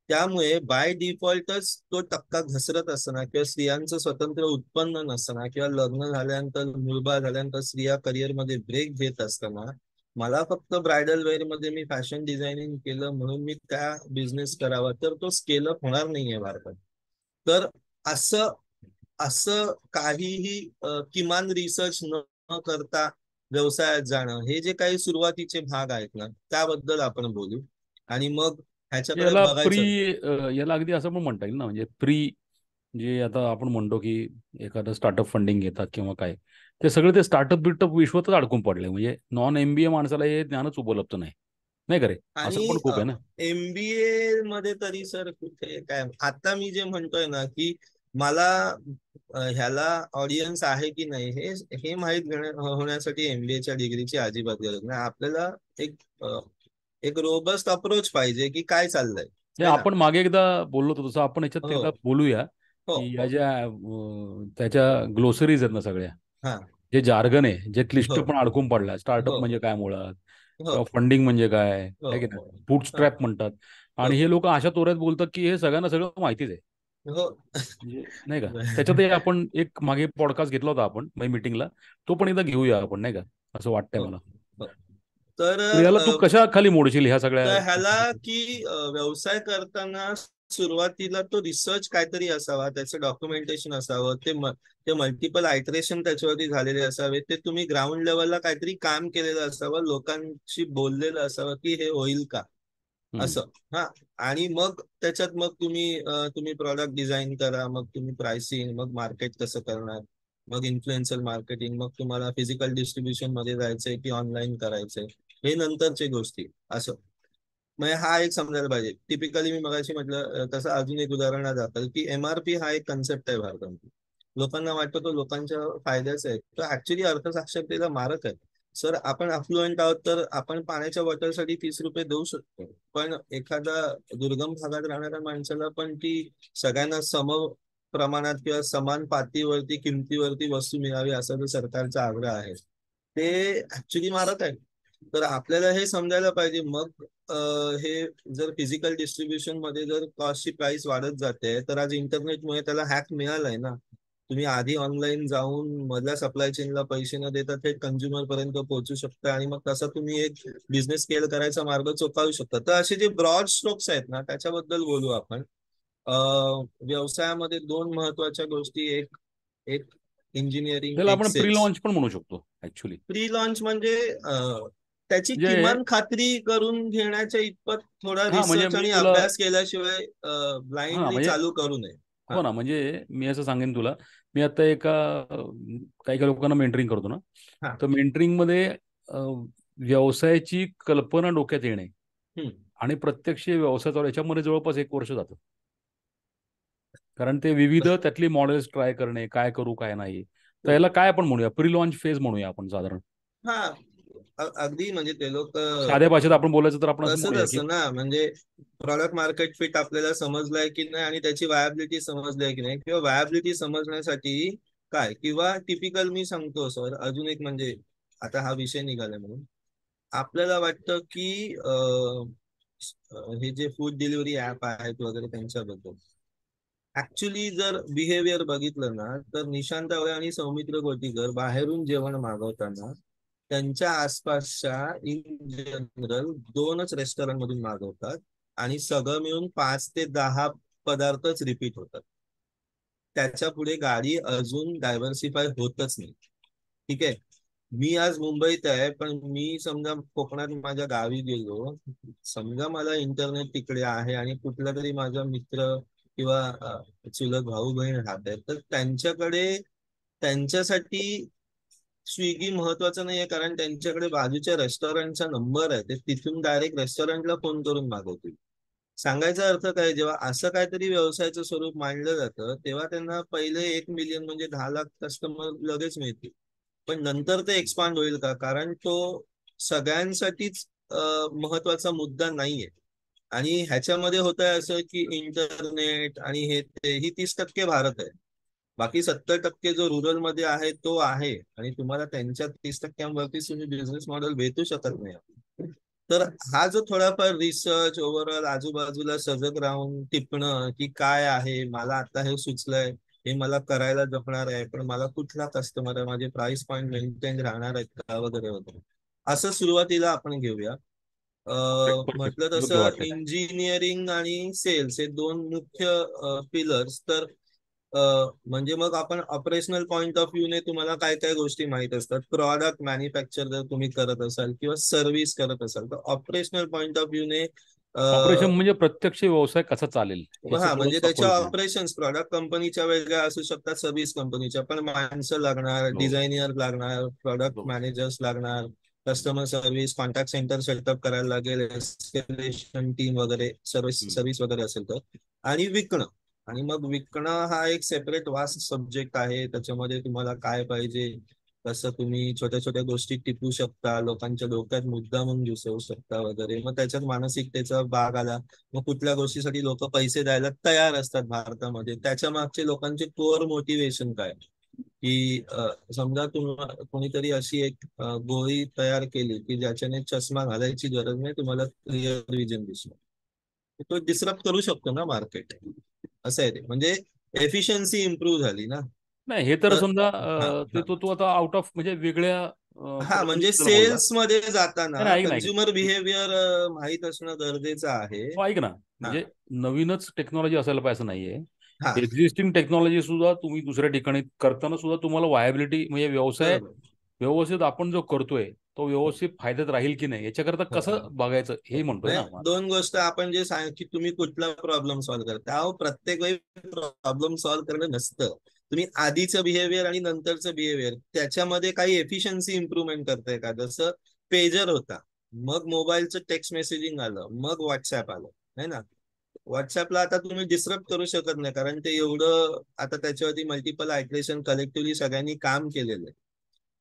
त्यामुळे बाय डिफॉल्टच तो टक्का घसरत असताना, किंवा स्त्रियांचं स्वतंत्र उत्पन्न नसताना, किंवा लग्न झाल्यानंतर मुलबाळ झाल्यानंतर स्त्रिया करिअरमध्ये ब्रेक घेत असताना, मला फक्त ब्रायडल वेअर मध्ये मी फॅशन डिझायनिंग केलं म्हणून मी त्या बिझनेस करावा, तर तो स्केल अप होणार नाहीये भारतात. तर असं असं काहीही किमान रिसर्च न करता व्यवसायात जाणं, हे जे काही सुरुवातीचे भाग आहेत ना, त्याबद्दल आपण बोलू. आणि मग ह्याच्याकडे याला प्री बघायचं. याला अगदी असं पण म्हणता येईल ना, म्हणजे प्री जे आता आपण म्हणतो की एखादं स्टार्टअप फंडिंग घेतात किंवा काय, ते सगळं ते स्टार्टअप बिर्टअप विश्वातच अडकून पडले. म्हणजे नॉन एमबीए माणसाला हे ज्ञानच उपलब्ध नाही, नाही का रे? आणि असं पण खूप आहे ना. एमबीए मध्ये तरी सर कुठे काय, आता मी जे म्हणतोय ना की मला ह्याला ऑडियन्स आहे की नाही हे हे माहीत होण्यासाठी एमबीएच्या डिग्रीची अजिबात गरज नाही. आपल्याला एक एक रोबस्ट अप्रोच पाहिजे की काय चाललंय, हे है ना. आपण मागे एकदा बोललो होतो, तसं आपण याच्यात हो एकदा बोलूया हो की या हो. ज्या त्याच्या ग्लोसरीज आहेत ना सगळ्या, हा. जे जार्गन आहे, जे क्लिष्ट हो पण अडकून पडला, स्टार्टअप हो म्हणजे काय मुळात, हो किंवा फंडिंग म्हणजे काय हो आहे की नाही, हो. हा. बूटस्ट्रॅप म्हणतात. हो आणि हे लोक अशा तोऱ्यात बोलतात की हे सगळ्यांना सगळं माहितीच आहे. हो. म्हणजे नाही का, त्याच्यातही आपण एक मागे पॉडकास्ट घेतला होता आपण मीटिंगला, तो पण एकदा घेऊया आपण, नाही का, असं वाटतंय हो मला. हो. तर तर याला तू कशा खाली मोडशील ह्या सगळ्या तर ह्याला गोष्टी? की व्यवसाय करताना सुरुवातीला तो रिसर्च काहीतरी असावा, त्याचं डॉक्युमेंटेशन असावं, ते मल्टिपल आयटरेशन त्याच्यावरती झालेले असावे, ते तुम्ही ग्राउंड लेवलला काहीतरी काम केलेलं असावं, लोकांशी बोललेलं असावं की हे होईल का, हम्म. असं. हा. आणि मग त्याच्यात मग तुम्ही प्रॉडक्ट डिझाईन करा, मग तुम्ही प्राइसिंग, मग मार्केट कसं करणार, मग इन्फ्लुएन्सर मार्केटिंग, मग तुम्हाला फिजिकल डिस्ट्रीब्युशन मध्ये जायचंय की ऑनलाईन करायचंय, हे नंतरची गोष्टी, असं. म्हणजे हा एक समजायला पाहिजे. टिपिकली मी मगाशी म्हटलं तसं अजून एक उदाहरण दाखल की एमआरपी हा एक कन्सेप्ट आहे भारतामध्ये. लोकांना वाटतं तो लोकांच्या फायद्याचा आहे, तो ऍक्च्युली अर्थसाक्षरतेला मारक आहे. सर, आपण अफ्लुएंट आहोत तर आपण पाण्याच्या बॉटलसाठी 30 रुपये देऊ शकतो, पण एखादा दुर्गम भागात राहणाऱ्या माणसाला पण ती सगळ्यांना सम प्रमाणात किंवा समान पातळीवरती किमतीवरती वस्तू मिळावी असा जो सरकारचा आग्रह आहे, ते ऍक्च्युली मारक आहे. तर आपल्याला हे समजायला पाहिजे. मग हे जर फिजिकल डिस्ट्रीब्युशन मध्ये जर कॉस्टची प्राइस वाढत जाते, तर आज इंटरनेटमुळे त्याला हॅक मिळालाय ना. तुम्ही आधी ऑनलाईन जाऊन मधल्या सप्लाय चेनला पैसे न देता थेट कंझ्युमर पर्यंत पोहोचू शकता, आणि मग तसा तुम्ही एक बिझनेस स्केल करायचा मार्ग चोखाळू शकता. तर असे जे ब्रॉड स्ट्रोक्स आहेत ना, त्याच्याबद्दल बोलू आपण. व्यवसायामध्ये दोन महत्वाच्या गोष्टी, एक एक इंजिनिअरिंग, त्याला एक आपण प्री सेल्स. लॉन्च पण म्हणू शकतो ऍक्च्युली. प्री लॉन्च म्हणजे त्याची म्हणजे किमान खात्री करून घेण्याच्या इतपत थोडा हा, म्हणजे रिसर्च मी आणि तुला, अभ्यास केल्याशिवाय हा ब्लाइंडली म्हणजे चालू करू नये. हा. हो ना, म्हणजे मी असं सांगेन तुला, मी आता एका काही काही लोकांना मेंटरिंग करतो ना, हा. तर मेंटरिंगमध्ये व्यवसायाची कल्पना डोक्यात येणे हम्म. आणि प्रत्यक्ष व्यवसाय चालू याच्यामध्ये जवळपास 1 वर्ष जातं. कारण ते विविध त्यातली मॉडेल्स ट्राय करणे, काय करू काय नाही. तर याला काय आपण म्हणूया, प्री लॉन्च फेज म्हणूया आपण साधारण. हा. अगदी म्हणजे ते लोक साध्या भाषेत आपण बोलायचं तर आपण असं तसंच म्हणूया की असतं ना. म्हणजे प्रॉडक्ट मार्केट फिट आपल्याला समजलाय की नाही, आणि त्याची वायबिलिटी समजली आहे की नाही, किंवा वायबिलिटी समजण्यासाठी काय, किंवा टिपिकल मी सांगतो सर अजून एक, म्हणजे आता हा विषय निघाला म्हणून आपल्याला वाटतं की हे जे फूड डिलिव्हरी ऍप आहेत वगैरे त्यांच्याबद्दल ऍक्च्युली जर बिहेवियर बघितलं ना, तर निशांत आवळे आणि सौमित्र गोटीकर बाहेरून जेवण मागवताना त्यांच्या आसपासच्या इन जनरल 2च रेस्टॉरंट मधून मागवतात, आणि सगळं मिळून 5 ते 10 पदार्थच रिपीट होतात. त्याच्या पुढे गाडी अजून डायव्हर्सिफाय होतच नाही. ठीक आहे. मी आज मुंबईत आहे, पण मी समजा कोकणात माझ्या गावी गेलो, समजा मला इंटरनेट तिकडे आहे आणि कुठला तरी माझा मित्र किंवा चुलत भाऊ बहीण राहत आहेत, तर त्यांच्याकडे त्यांच्यासाठी स्विगी महत्वाचं नाहीये, कारण त्यांच्याकडे बाजूच्या रेस्टॉरंटचा नंबर आहे, ते तिथून डायरेक्ट रेस्टॉरंटला फोन करून मागवतील. सांगायचा अर्थ काय, जेव्हा असं काहीतरी व्यवसायाचं स्वरूप मांडलं जातं, तेव्हा त्यांना पहिले 1 मिलियन म्हणजे 10 लाख कस्टमर लगेच मिळतील. पण नंतर ते एक्सपांड होईल का, कारण तो सगळ्यांसाठीच महत्वाचा मुद्दा नाहीये. आणि ह्याच्यामध्ये होत आहे असं की इंटरनेट आणि हे ते ही 30% भारत आहे. बाकी 70% जो रुरल मध्ये आहे तो आहे, आणि तुम्हाला त्यांच्या 30%वरती तुम्ही बिझनेस मॉडेल भेटू शकत नाही. तर हा जो थोडाफार रिसर्च ओव्हरऑल आजूबाजूला सजग राहून टिपणं की काय आहे, मला आता हे सुचलंय, हे मला करायला जमणार आहे, पण मला कुठला कस्टमर आहे, माझे प्राइस पॉईंट मेंटेन राहणार आहेत का, वगैरे वगैरे, असं सुरुवातीला आपण घेऊया. परफेक्ट, म्हटलं योग्य तसं वाटतंय. इंजिनिअरिंग आणि सेल्स हे दोन मुख्य पिलर्स. तर म्हणजे मग आपण ऑपरेशनल पॉईंट ऑफ व्ह्यूने तुम्हाला काय काय गोष्टी माहित असतात, प्रॉडक्ट मॅन्युफॅक्चर जर तुम्ही करत असाल किंवा सर्व्हिस करत असाल तर ऑपरेशनल पॉईंट ऑफ व्ह्यूने ऑपरेशन म्हणजे प्रत्यक्ष व्यवसाय कसा चालेल ह्याचं हा थोडं म्हणजे त्याच्या सखोल ज्ञान. ऑपरेशन्स प्रॉडक्ट कंपनीच्या वेगळ्या असू शकतात, सर्व्हिस कंपनीच्या पण माणसं लागणार, हो, डिझायनर लागणार, प्रॉडक्ट बरोबर. मॅनेजर्स लागणार, customer service contact centre setup करायला लागेल, एस्केलेशन टीम वगैरे, सर्व्हिस हम्म. सर्व्हिस वगैरे असेल तर, आणि विकणं. आणि मग विकणं हा एक सेपरेट वास्ट सब्जेक्ट आहे. त्याच्यामध्ये तुम्हाला काय पाहिजे, कसं तुम्ही छोट्या छोट्या गोष्टी टिपू शकता, लोकांच्या डोक्यात मुद्दा म्हणून घुसवू शकता वगैरे, मग त्याच्यात मानसिकतेचा भाग आला. मग कुठल्या गोष्टीसाठी लोक पैसे द्यायला तयार असतात भारतामध्ये, त्याच्या मागचे लोकांचे कोर मोटिवेशन काय, की समजा कोणीतरी अशी एक गोळी तयार केली की ज्याच्याने चष्मा घालायची गरज नाही, तुम्हाला क्लिअर विजन दिसणार, तो डिस्टर्ब करू शकतो ना मार्केट. असं आहे ते, म्हणजे एफिशियन्सी इम्प्रूव्ह झाली ना. नाही हे तर तर समजा हा ते हा तो आता आउट ऑफ म्हणजे वेगळ्या हा म्हणजे पद्धतीने बोलला. सेल्स मध्ये जाताना नाही नाही, ऐक ना ऐक कन्झ्युमर ना. बिहेवियर माहीत असणं गरजेचं आहे. हो, ऐक ना, हा म्हणजे नवीनच टेक्नॉलॉजी असायला पाहिजे असं नाहीये. हा एक्झिस्टिंग टेक्नॉलॉजी सुद्धा तुम्ही दुसऱ्या ठिकाणी करताना सुद्धा तुम्हाला व्हायबिलिटी म्हणजे व्यवसाय बरोबर. व्यवस्थित आपण जो करतोय तो व्यवस्थित फायद्यात राहील की नाही याच्याकरता हो कसं बघायचं हो. हे म्हणतोय ना. म्हणजे दोन गोष्ट आपण जे सांग की तुम्ही कुठला प्रॉब्लेम सॉल्व्ह करता, अहो प्रत्येक वेळी प्रॉब्लेम सॉल्व्ह करणं नसतं. तुम्ही आधीचं बिहेवियर आणि नंतरचं बिहेवियर त्याच्यामध्ये काही एफिशियन्सी इम्प्रूव्हमेंट करताय का? जसं पेजर होता, मग मोबाईलचं टेक्स्ट मेसेजिंग आलं, मग व्हॉट्सअप आलं, है ना. व्हॉट्सअपला आता तुम्ही डिस्टर्ब करू शकत नाही, कारण ते एवढं आता त्याच्यावरती मल्टिपल आयट्रेशन कलेक्टिव्हली सगळ्यांनी काम केलेलं आहे.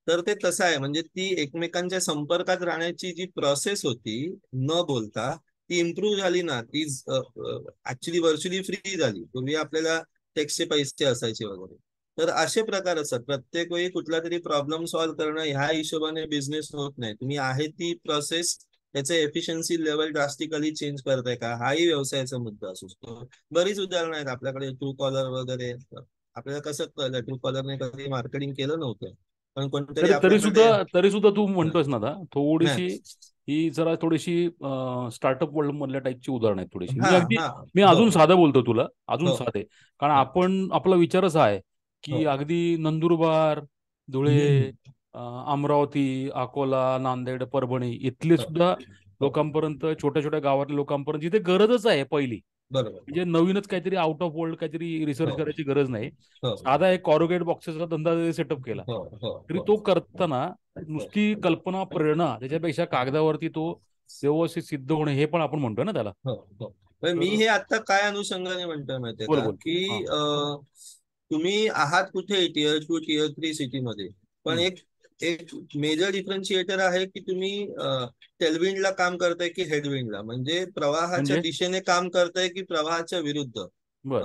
तर ते तसं आहे, म्हणजे ती एकमेकांच्या संपर्कात राहण्याची जी प्रोसेस होती न बोलता, ती इम्प्रूव्ह झाली ना, ती ऍक्च्युली व्हर्च्युअली फ्री झाली. पूर्वी आपल्याला टेक्स्टचे पैसे असायचे वगैरे. तर असे प्रकार असतात, प्रत्येक वेळी कुठला तरी प्रॉब्लेम सॉल्व्ह करणं ह्या हिशोबाने बिझनेस होत नाही. तुम्ही आहे ती प्रोसेस, त्याचे एफिशियन्सी लेवल ड्रास्टिकली चेंज करताय का, हाही व्यवसायाचा मुद्दा असू शकतो. बरीच उदाहरणं आहेत आपल्याकडे, ट्रू कॉलर वगैरे. आपल्याला कसं कळलं, ट्रू कॉलरने कधी मार्केटिंग केलं नव्हतं, पण कोणतरी तरी तरी आपल्याकडे. सुद्धा तरी सुद्धा तू हा म्हणतोयस ना आता हा थोडीशी ही जरा थोडीशी स्टार्टअप वर्ल्ड मधल्या टाईपची उदाहरण आहेत थोडीशी. हा मी अगदी हा. मी हो अजून हो साधं बोलतो तुला, अजून हो साधे. कारण हो आपण आपला विचारच हा आहे हो. की अगदी नंदुरबार, धुळे, हम्म. अमरावती, अकोला, नांदेड, परभणी इथले हो सुद्धा हो. लोकांपर्यंत, छोट्या छोट्या गावातल्या लोकांपर्यंत जिथे गरजच आहे पहिली, बरोबर. म्हणजे नवीनच काहीतरी आउट ऑफ वर्ल्ड काहीतरी रिसर्च हो करायची गरज नाही. हो साधा एक कॉरुगेट बॉक्सेसचा धंदा सेटअप केला हो हो तरी हो तो करताना हो. नुसती कल्पना प्रेरणा त्याच्यापेक्षा कागदावरती तो व्यवस्थित सिद्ध होणे हे पण आपण म्हणतोय ना त्याला. हो हो. पण मी तर हे आता काय अनुषंगाने म्हणतोय माहितीये बोल का, बोल. हा. की तुम्ही आहात कुठे, टियर 2 टियर 3 सिटीमध्ये, पण हम्म. एक एक मेजर डिफरन्शिएटर आहे की तुम्ही टेलविंडला काम करताय की हेडविंडला, म्हणजे प्रवाहाच्या म्हणजे दिशेने काम करताय की प्रवाहाच्या विरुद्ध. बर.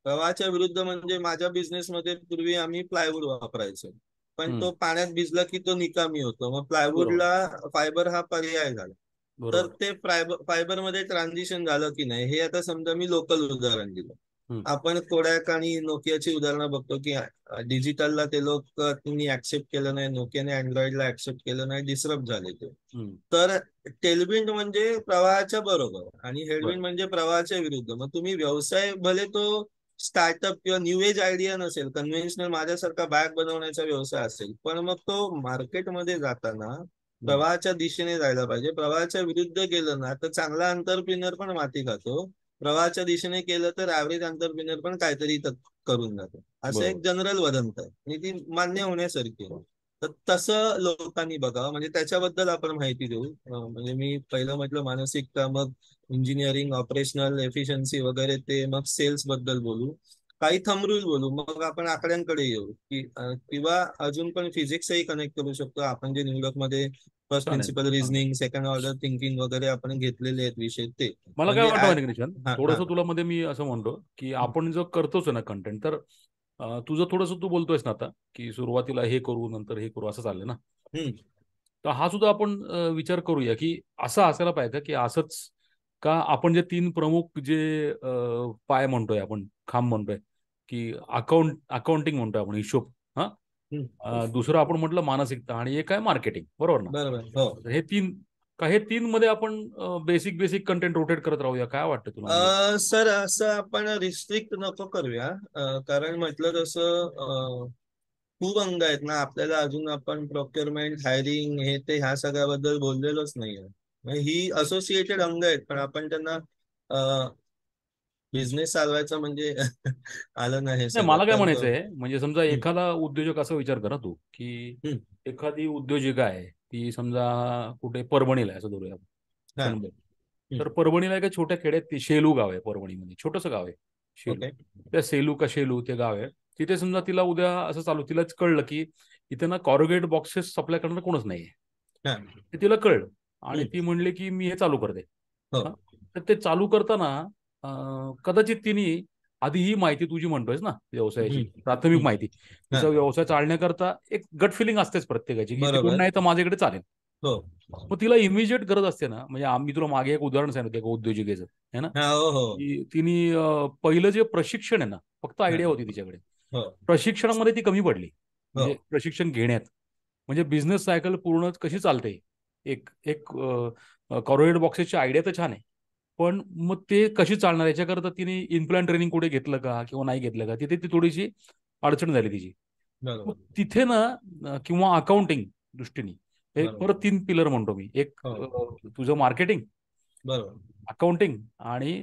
प्रवाहाच्या विरुद्ध म्हणजे माझ्या बिझनेसमध्ये पूर्वी आम्ही प्लायवूड वापरायचो, पण हम्म. तो पाण्यात भिजला की तो निकामी होतो, मग बरोबर. प्लायवूडला फायबर हा पर्याय झाला. तर बरोबर. ते फायबर मध्ये ट्रान्झिशन झालं की नाही, हे आता समजा मी लोकल उदाहरण दिलं. हम्म. आपण कोडॅक आणि नोकियाची उदाहरणं बघतो की डिजिटलला ते लोक तुम्ही ऍक्सेप्ट केलं नाही, नोकियाने अँड्रॉइडला ऍक्सेप्ट केलं नाही, डिसरप्ट झाले ते. हम्म. तर टेलविंड म्हणजे प्रवाहाच्या बरोबर आणि बर. हेडविंड म्हणजे प्रवाहाच्या विरुद्ध. मग तुम्ही व्यवसाय भले तो स्टार्टअप किंवा न्यू एज आयडिया नसेल, कन्व्हेन्शनल माझ्यासारखा बॅग बनवण्याचा व्यवसाय असेल, पण मग तो मार्केटमध्ये जाताना हम्म. प्रवाहाच्या दिशेने जायला पाहिजे. प्रवाहाच्या विरुद्ध गेलं ना तर चांगला अंतरप्रिनर पण माती खातो, प्रवाहाच्या दिशेने केलं तर ऍव्हरेज अंतरप्रिनर पण काहीतरी करून जातो. असं एक बरोबर. जनरल वदंत आहे आणि ती मान्य होण्यासारखी आहे. तर तसं लोकांनी बघावं, म्हणजे त्याच्याबद्दल आपण माहिती देऊ. म्हणजे मी पहिलं म्हटलं मानसिकता, मग इंजिनिअरिंग, ऑपरेशनल एफिशियन्सी वगैरे, ते मग सेल्स बद्दल बोलू, काही थंब रूल बोलू, मग आपण आकड्यांकडे येऊ की किंवा अजून पण फिजिक्सही कनेक्ट करू शकतो. आपण जे न्यूयॉर्कमध्ये फर्स्ट चालेल प्रिन्सिपल चालेल. रिझनिंग, सेकंड ऑर्डर थिंकिंग वगैरे आपण घेतलेले आहेत विषय, ते मला काय म्हणजे वाटतं माहिती का निशांत, हा हा. थोडंसं तुला मध्ये मी असं म्हणतो की आपण जो करतोच ना कंटेंट, तर तुझं थोडंसं तू बोलतोयस ना आता की सुरुवातीला हे करू नंतर हे करू असं चाललंय ना. हम्म. तर हा सुद्धा आपण विचार करूया की असं असायला पाहिजे का, की असंच का आपण जे तीन प्रमुख जे पाय म्हणतोय आपण, खांब म्हणतोय, की अकाउंटिंग म्हणतोय आपण, हिशोब. हा. हम्म. दुसरं आपण म्हटलं मानसिकता आणि एक आहे मार्केटिंग, बरोबर ना. बरोबर. हो तर हे तीन का हे 3 मध्ये आपण बेसिक बेसिक कंटेंट रोटेट करत राहूया? काय वाटतं तुला म्हणजे? सर असं आपण रिस्ट्रिक्ट नको करूया. कारण म्हटलं तसं खूप अंग आहेत ना आपल्याला. अजून आपण प्रोक्युरमेंट, हायरिंग, हे ते ह्या सगळ्याबद्दल बोललेलोच नाहीये. म्हणजे ही असोसिएटेड अंग आहेत, पण आपण त्यांना बिझनेस चालवायचा म्हणजे आलं ना हे नाही, सगळं मला काय तर म्हणायचं आहे, म्हणजे समजा हम्म, एखादा उद्योजक असा विचार करा तू, की हम्म, एखादी उद्योजिका आहे, ती समजा कुठे परभणीला आहे असं धरूया आपण, हा, क्षणभर. हम्म, तर परभणीला एका छोट्या खेड्यात ती शेलू गाव आहे परभणीमध्ये, छोटंसं गाव आहे शेलू. ओके, त्या सेलू का शेलू ते गाव आहे. तिथे समजा तिला उद्या असं चालू, तिलाच कळलं की इथे ना कॉरुगेट बॉक्सेस सप्लाय करणार कोणच नाहीये. हा, ते तिला कळलं आणि हम्म, ती म्हणली की मी हे चालू करते. हो, हा. तर ते चालू करताना कदाचित तिने आधी ही माहिती तुझी म्हणतोयस ना हम्म, व्यवसायाची प्राथमिक हम्म, माहिती, हा, तिचा व्यवसाय चालण्याकरता एक गट फिलिंग असतेच प्रत्येकाची, की इथे कोण बरोबर, नाही तर माझ्याकडे चालेल. हो, मग तिला इमिजिएट गरज असते ना, म्हणजे आम्ही तुला मागे एक उदाहरण सांगितलं एका उद्योजिकेचं, है ना, हा, हो, हो, की तिने पहिलं जे प्रशिक्षण आहे ना, फक्त हा, आयडिया होती तिच्याकडे, हो, प्रशिक्षणामध्ये ती कमी पडली. हो, म्हणजे प्रशिक्षण घेण्यात, म्हणजे बिझनेस सायकल पूर्ण कशी चालते, एक एक कॉर्पोरेट बॉक्सेसची आयडिया तर छान आहे, पण मग ते कशी चालणार याच्याकरता तिने इनप्लांट ट्रेनिंग कुठे घेतलं का किंवा नाही घेतलं का, तिथे ती थोडीशी अडचण झाली तिची. मग बरोबर, तिथे ना किंवा अकाउंटिंग दृष्टीने हे बरोबर, परत 3 पिलर म्हणतो मी. एक हो, तुझं मार्केटिंग, बरोबर, अकाउंटिंग आणि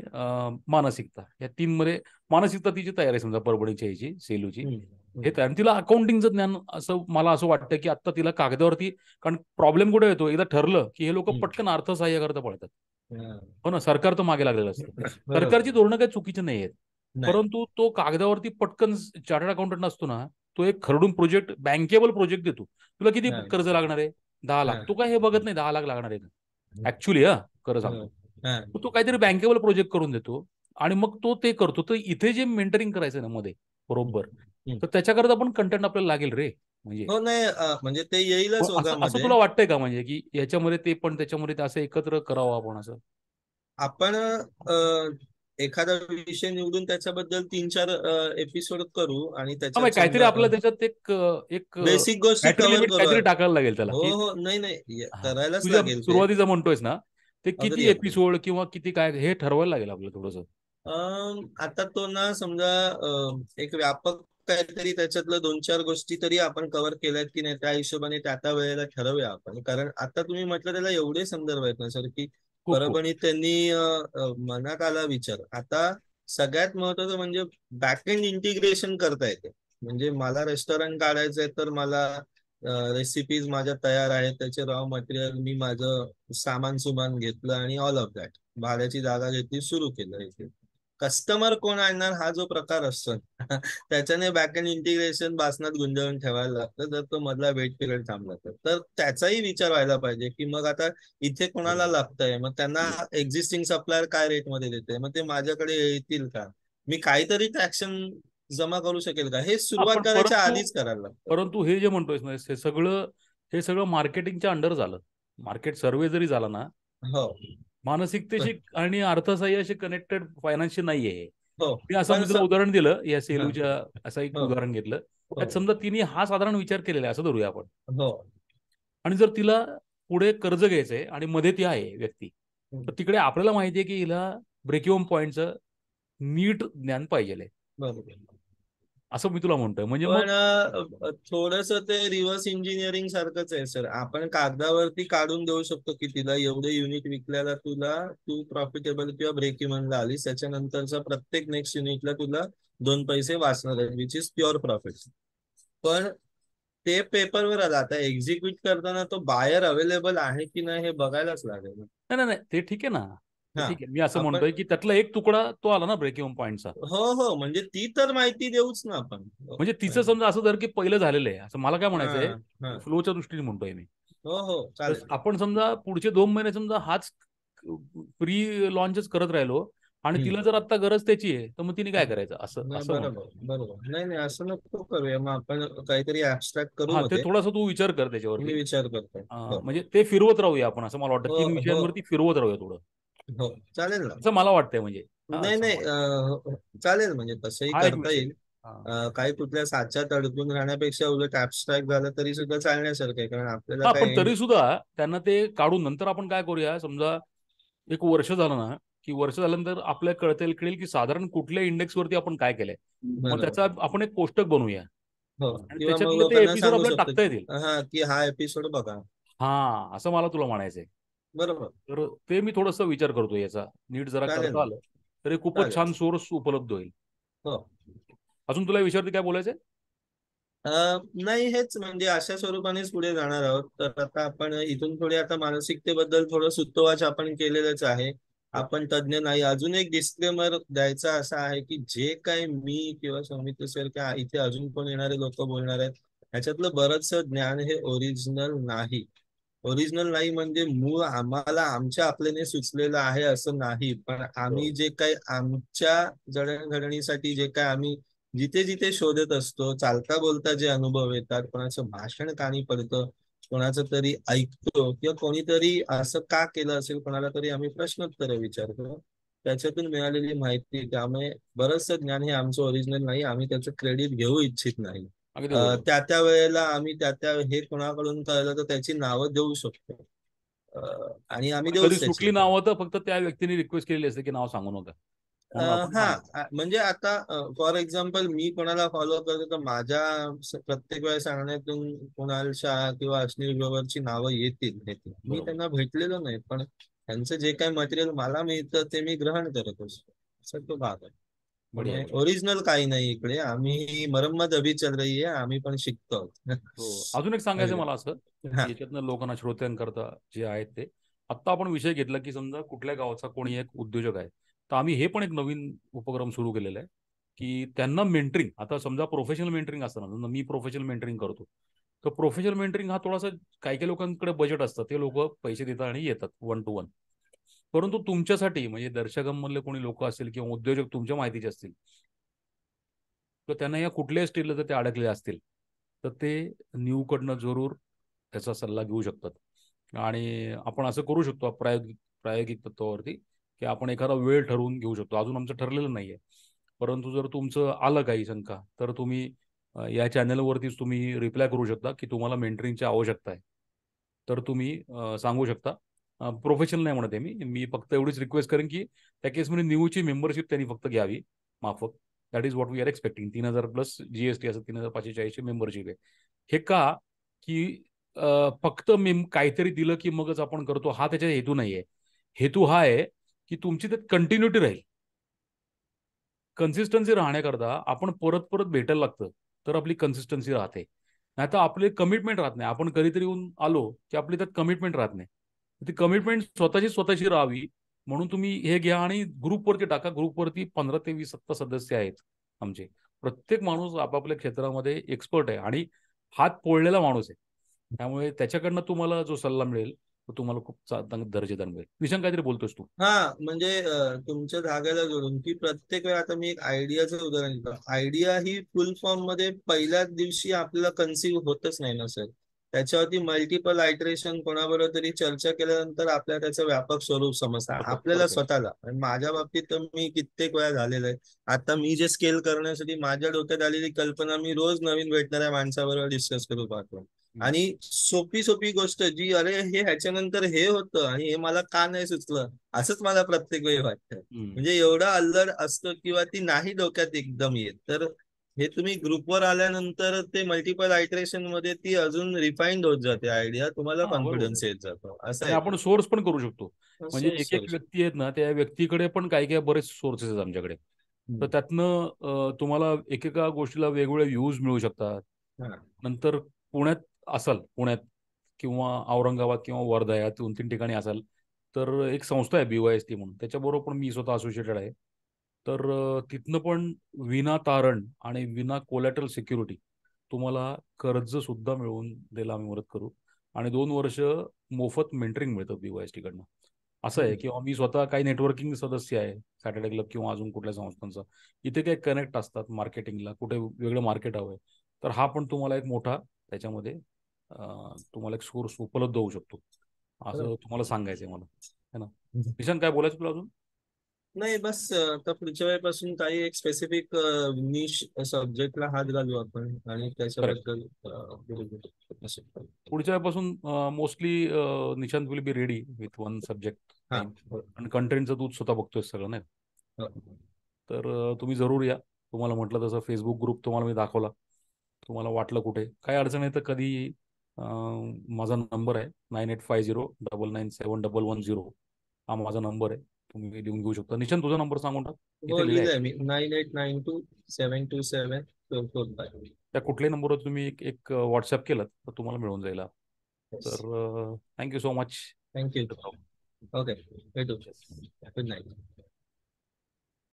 मानसिकता. या 3 मध्ये मानसिकता तिची तयार आहे समजा परभणीच्या ह्याची, सेलूची. हम्म, हे हम्म, तयार, आणि तिला अकाउंटिंगचं ज्ञान, असं मला असं वाटतं की आता तिला कागदावरती, कारण प्रॉब्लेम कुठे येतो, एकदा ठरलं की हे लोक हम्म, पटकन अर्थसहाय्य करता पळतात. हा, हो ना, सरकार तर मागे लागलेलं असतं. सरकारची बरोबर, धोरणं काही चुकीची नाही आहेत, नाही, परंतु तो कागदावरती पटकन चार्टर्ड अकाउंटंट नसतो ना, तो एक खरडून प्रोजेक्ट, बँकेबल प्रोजेक्ट देतो. तुला किती हा, कर्ज लागणार आहे? 10 लाख. हा, तो काय हे बघत नाही 10 लाख लागणार आहे ऍक्च्युली, हा खरं हो, सांगतो. हा, मग तो काहीतरी बँकेबल प्रोजेक्ट करून देतो आणि मग तो ते करतो. तर इथे जे मेंटरिंग करायचं ना मध्ये, हम्म, बरोबर, हम्म. तर त्याच्याकरता पण कंटेंट आपल्याला लागेल रे. म्हणजे हो, नाही, म्हणजे ते येईलच असं असं ओघामध्ये. तुला वाटतंय का, म्हणजे की याच्यामध्ये ते पण त्याच्यामध्ये ते असं एकत्र करावं आपण असं? आपण एखादा विषय निवडून त्याच्याबद्दल 3-4 एपिसोड करू आणि हा, मग त्याच्यात काहीतरी समजा आपल्याला त्याच्यात एक बेसिक गोष्टी बॅटरी कव्हर लिमिट करू. काहीतरी टाकायला लागेल त्याला, हो, की हो, नाही, नाही, हा, करायलाच तुझ्या लागेल ते. सुरुवातीचं म्हणतोयस ना, ते किती अगदी, अगदी. एपिसोड किंवा किती काय हे ठरवायला लागेल आपल्याला थोडंसं. आता तो ना समजा एक व्यापक काहीतरी त्याच्यातलं 2-4 गोष्टी तरी आपण कव्हर केल्यात की नाही, त्या हिशोबाने त्या त्या वेळेला ठरवूया आपण. कारण आता तुम्ही म्हटलं त्याला एवढे संदर्भ आहेत ना सर, की खूप खूप. परभणीत त्यांनी मनात आला विचार. आता सगळ्यात महत्वाचं म्हणजे बॅक एंड इंटिग्रेशन करता येते. म्हणजे मला रेस्टॉरंट काढायचंय तर मला रेसिपीज माझ्या तयार आहेत, त्याचे रॉ मटेरियल मी माझं सामान सुमान घेतलं आणि ऑल ऑफ दॅट, भाड्याची जागा घेतली, सुरू केलं इथे. कस्टमर कोण आणणार हा जो प्रकार असतो त्याच्याने बॅक एंड इंटिग्रेशन बासनात गुंतवून ठेवायला लागतं, जर तो मधला वेट पिरियड थांबला तर त्याचाही विचार व्हायला पाहिजे की मग आता इथे कोणाला बरोबर. लागतंय, मग त्यांना एक्झिस्टिंग सप्लायर काय रेटमध्ये देते, मग ते माझ्याकडे येतील का, मी काहीतरी ट्रॅक्शन जमा करू शकेल का, हे हा, सुरुवात पण करायच्या परंतु आधीच करायला लागतं. परंतु हे जे म्हणतोयस ना, हे सगळं मार्केटिंगच्या अंडर झालं. मार्केट सर्वे जरी झाला ना, हो, मानसिकतेशी पण आणि अर्थसहाय्याशी कनेक्टेड फायनान्सशी नाहीये हे. हो, मी पण तुला उदाहरण दिलं या हा, सेलूच्या, असं एक हो, उदाहरण घेतलं. हो, त्यात समजा तिने हा साधारण विचार केलेला आहे असं धरूया आपण, हो, आणि जर तिला पुढे कर्ज घ्यायचंय आणि मध्ये ती आहे व्यक्ती, तर तिकडे आपल्याला माहिती आहे की हिला ब्रेक इव्हन पॉईंटचं नीट ज्ञान पाहिजे, बरोबर. असं मी तुला म्हणतोय. म्हणजे मग पण थोडस ते रिव्हर्स इंजिनिअरिंग सारखंच आहे सर. आपण कागदावरती काढून देऊ शकतो की तिला एवढे युनिट विकल्याला तू प्रॉफिटेबल किंवा ब्रेक इव्हनला आलीस, त्याच्यानंतरचा प्रत्येक नेक्स्ट युनिटला तुला 2 पैसे वाचणार आहेत, विच इज प्युअर प्रॉफिट. पण ते पेपरवर आलं. आता एक्झिक्यूट करताना तो बायर अवेलेबल आहे की नाही हे बघायलाच लागेल. नाही नाही नाही, ते ठीक आहे ना, ते हा, ठीक आहे. मी असं आपण, म्हणतोय की त्यातला एक तुकडा तो आला ना ब्रेक इव्हन पॉईंटचा. हो, हो, म्हणजे ती तर माहिती देऊच ना आपण. हो, म्हणजे तिचं समजा असं जर की पहिलं झालेलं आहे, असं मला काय हा, म्हणायचंय, हा, फ्लोच्या दृष्टीने म्हणतोय मी. हो, हो, तर चालेल. आपण समजा पुढचे 2 महिने समजा हाच प्री लॉन्चच करत राहिलो, आणि तिला जर आता गरज त्याची आहे, तर मग तिने काय करायचं, असं नाही, असं म्हणतो. बरोबर, बरोबर, नाही, नाही, असं नको करूया. मग आपण काहीतरी ऍबस्ट्रॅक्ट करू हा, ते मध्ये. थोडासा तू विचार कर मी त्याच्यावरती. विचार करतो. हो, म्हणजे ते फिरवत राहूया आपण, असं मला वाटतं, हो, 3 हो, विषयांवरती फिरवत राहूया थोडं, हो, चालेल ना. असं मला वाटतंय म्हणजे. हा, नाही, असं मला नाही, वाटतं. चालेल म्हणजे तसंही हा एक करता विषय. येईल. काही कुठल्या साच्यात अडकून राहण्यापेक्षा उलट ऍबस्ट्रॅक्ट झालं तरी सुद्धा चालण्यासारखं आहे, कारण आपल्याला हा, पण काय तरी सुद्धा त्यांना ते काढून नंतर आपण काय करूया, समजा एक वर्ष झालं ना, की वर्ष झाल्यानंतर आपल्याला कळेल की साधारण कुठल्या इंडेक्सवरती आपण काय केलंय. मग बरोबर. त्याचा आपण एक कोष्टक बनवूया हो, आणि किंवा मग त्याच्यातले ते लोकांना एपिसोड सांगू आपल्याला शकतो टाकता की येतील. हा, की हा एपिसोड बघा. हा, असं मला तुला म्हणायचंय. बरोबर. तर ते मी थोडंसं विचार करतो याचा, नीट जरा चालेल करता ना. आलं तरी खूपच चालेल. छान सोर्स उपलब्ध होईल. हो. अजून तुला या विषयावरती काय बोलायचंय? अ, नाही, हेच म्हणजे अशा स्वरूपानेच पुढे जाणार आहोत. तर आता आपण इथून पुढे आता मानसिकतेबद्दल थोडं सुतोवाच आपण केलेलंच आहे. हो. आपण तज्ज्ञ नाही. अजून एक डिस्क्लेमर द्यायचा असा आहे की जे काही मी किंवा सौमित्र सर किंवा इथे अजून कोण येणारे लोक बोलणार आहेत, ह्याच्यातलं बरंचसं ज्ञान हे ओरिजिनल नाही. ओरिजिनल नाही म्हणजे मूळ आम्हाला आमच्या आपल्याने सुचलेलं आहे असं नाही, पण आम्ही बरोबर. जे काही आमच्या जडणघडणीसाठी जे काही आम्ही जिथे जिथे शोधत असतो, चालता बोलता जे अनुभव येतात, कोणाचं भाषण कानी पडतं, कोणाचं तरी ऐकतो, किंवा कोणीतरी असं का केलं असेल, कोणाला तरी आम्ही प्रश्नोत्तर विचारतो, त्याच्यातून मिळालेली माहिती. त्यामुळे बरंचसं ज्ञान हे आमचं ओरिजिनल नाही, आम्ही त्याचं क्रेडिट घेऊ इच्छित नाही. अगदी बरोबर. त्या त्या वेळेला आम्ही त्या हे कोणाकडून कळलं तर त्याची नावं देऊ शकतो. आणि आम्ही पण कधी देऊच त्याची. सुटली नावं तर फक्त त्या व्यक्तीने रिक्वेस्ट केलेली असते की नाव सांगू नका, म्हणून आपण हा, सांगतो. म्हणजे आता फॉर एक्झाम्पल मी कोणाला फॉलो करतो तर माझ्या प्रत्येक वेळेस सांगण्यातून कुणालच्या किंवा अश्नील ग्रोवरची नावं येतील. मी बरोबर. त्यांना भेटलेलो नाही, पण त्यांचं जे काही मटेरियल मला मिळतं ते मी ग्रहण करत असतो. असा तो भाग आहे. बढिया त्यामुळे बढिया. ओरिजिनल काही नाही इकडे. आम्ही मरम्मत अभी चल रही आहे, आम्ही पण शिकतो आहोत. हो, अजून एक सांगायचं मला असं, हा. की याच्यातनं लोकांना श्रोत्यांकरता जे आहेत ते, आत्ता आपण विषय घेतला की समजा कुठल्या गावाचा कोणी एक उद्योजक आहे, तर आम्ही हे पण एक नवीन उपक्रम सुरू केलेला आहे की त्यांना मेंटरिंग, आता समजा प्रोफेशनल मेंटरिंग असतं ना, समजा मी प्रोफेशनल मेंटरिंग करतो, तर प्रोफेशनल मेंटरिंग हा थोडासा, काही काही लोकांकडे बजेट असतं, ते लोक पैसे देतात आणि येतात 1 to 1. परंतु तुमच्यासाठी म्हणजे दर्शकांमधले कोणी लोक असतील किंवा उद्योजक तुमच्या माहितीचे असतील, तर त्यांना या कुठल्याही स्टेजला जर ते अडकले असतील, तर ते न्यूकडनं जरूर त्याचा सल्ला घेऊ शकतात. आणि आपण असं करू शकतो प्रायोगिक तत्वावरती, की आपण एखादा वेळ ठरवून घेऊ शकतो. अजून आमचं ठरलेलं नाही आहे, परंतु जर तुमचं आलं काही शंका, तर तुम्ही या चॅनलवरतीच तुम्ही रिप्लाय करू शकता की तुम्हाला मेंटरिंगची आवश्यकता आहे. तर तुम्ही सांगू शकता. प्रोफेशनल नाही म्हणत आहे मी, मी फक्त एवढीच रिक्वेस्ट करेन की त्या केसमध्ये न्यूची मेंबरशिप त्यांनी फक्त घ्यावी माफक. That is what we are expecting. 3,000 plus GST, असं 3,540 मेंबरशिप आहे. हे का, की फक्त काहीतरी दिलं की मगच आपण करतो, हा त्याचा हेतू नाही आहे. हेतू हा आहे की तुमची त्यात कंटिन्युटी राहील. कन्सिस्टन्सी राहण्याकरता आपण परत परत भेटायला लागतं, तर आपली कन्सिस्टन्सी राहते. नाही तर आपली कमिटमेंट राहत नाही. आपण कधीतरी येऊन आलो की आपली त्यात कमिटमेंट राहत नाही. ती कमिटमेंट स्वतःची राहावी म्हणून तुम्ही हे घ्या आणि ग्रुपवरती टाका. ग्रुपवरती 15 ते 20 सत्ता सदस्य आहेत आमचे. प्रत्येक माणूस आपापल्या क्षेत्रामध्ये एक्सपर्ट आहे आणि हात पोळलेला माणूस आहे. त्यामुळे त्याच्याकडनं तुम्हाला जो सल्ला मिळेल तो तुम्हाला खूप चांगला दर्जेदार मिळेल. निशांक, काहीतरी बोलतोस तू? हा, म्हणजे तुमच्या धाग्याला जोडून की प्रत्येक वेळा आता मी एक आयडियाचं उदाहरण देतो. आयडिया ही फुल फॉर्म मध्ये पहिल्याच दिवशी आपल्याला कन्सिव्ह होतच नाही ना सर. त्याच्यावरती मल्टिपल आयट्रेशन कोणाबरोबर तरी चर्चा केल्यानंतर आपल्याला त्याचं व्यापक स्वरूप समजतं आपल्याला परफेक्ट. स्वतःला. आणि माझ्या बाबतीत तर मी कित्येक वेळा झालेलं आहे. आता मी जे स्केल करण्यासाठी माझ्या डोक्यात आलेली कल्पना मी रोज नवीन भेटणाऱ्या माणसाबरोबर डिस्कस करू पाहतो. आणि सोपी सोपी गोष्ट जी, अरे हे ह्याच्यानंतर हे होतं आणि हे मला का नाही सुचलं, असंच मला प्रत्येक वेळी वाटतं. म्हणजे एवढं अल्लड असतं किंवा ती नाही डोक्यात एकदम येत. तर हे तुम्ही ग्रुपवर आल्यानंतर ते मल्टिपल आयट्रेशन मध्ये ती अजून रिफाईंड होत जाते आयडिया, तुम्हाला हा, बरोबर आहे. कॉन्फिडन्स येत जातो, असं आणि आहे आपण ते. सोर्स पण करू शकतो. म्हणजे सोर्स एक एक करू शकतो. व्यक्ती आहेत ना, त्या व्यक्तीकडे पण काही काही बरेच सोर्सेस आहेत आमच्याकडे. तर हम्म. त्यातनं तुम्हाला एकेका गोष्टीला वेगवेगळे व्ह्यूज मिळू शकतात. हा. नंतर पुण्यात असाल, पुण्यात किंवा औरंगाबाद किंवा वर्धा या 2-3 ठिकाणी असाल, तर एक संस्था आहे BYST म्हणून, त्याच्याबरोबर पण मी स्वतः असोसिएटेड आहे. तर तिथनं पण विना तारण आणि विना कोलॅटरल सिक्युरिटी तुम्हाला कर्ज सुद्धा मिळवून द्यायला आम्ही मदत करू. आणि 2 वर्ष मोफत मेंटरिंग मिळतं BYST कडनं. असं आहे हम्म. किंवा मी स्वतः काही नेटवर्किंग सदस्य आहे सॅटर्डे क्लब किंवा अजून कुठल्या संस्थांचा. इथे काही कनेक्ट असतात मार्केटिंगला, कुठे वेगळं मार्केट हवं आहे, तर हा पण तुम्हाला एक मोठा त्याच्यामध्ये तुम्हाला एक सोर्स उपलब्ध होऊ शकतो, असं तुम्हाला सांगायचं आहे मला, है ना? बरोबर. निशांत, काय बोलायचं तुला अजून? नाही बस आता पुढच्या वेळेपासून काही एक स्पेसिफिक निश सब्जेक्टला हात घालू आपण आणि करेक्ट. त्याच्याबद्दल बोलू असं. पुढच्या वेळेपासून mostly Nishant will be ready with one subject हा टाइम. हो, आणि कंटेंटचं तू स्वतः बघतोय सगळं नाही. हो. तर तुम्ही जरूर या. तुम्हाला म्हटलं तसं फेसबुक ग्रुप तुम्हाला मी दाखवला. तुम्हाला वाटलं कुठे काय अडचण आहे तर कधी माझा नंबर आहे 9850997111 हा माझा नंबर आहे. तुम्ही लिहून घेऊ शकता. निशांत तुझा नंबर सांगून टाक. हो इथे लिहिलाय. लिहिलंय मी 9892727445. त्या कुठल्याही नंबरवर तुम्ही एक एक व्हॉट्सअप केलं तर तुम्हाला मिळून जाईल हा. तर thank you so much. Thank you. Okay भेटू. Good night.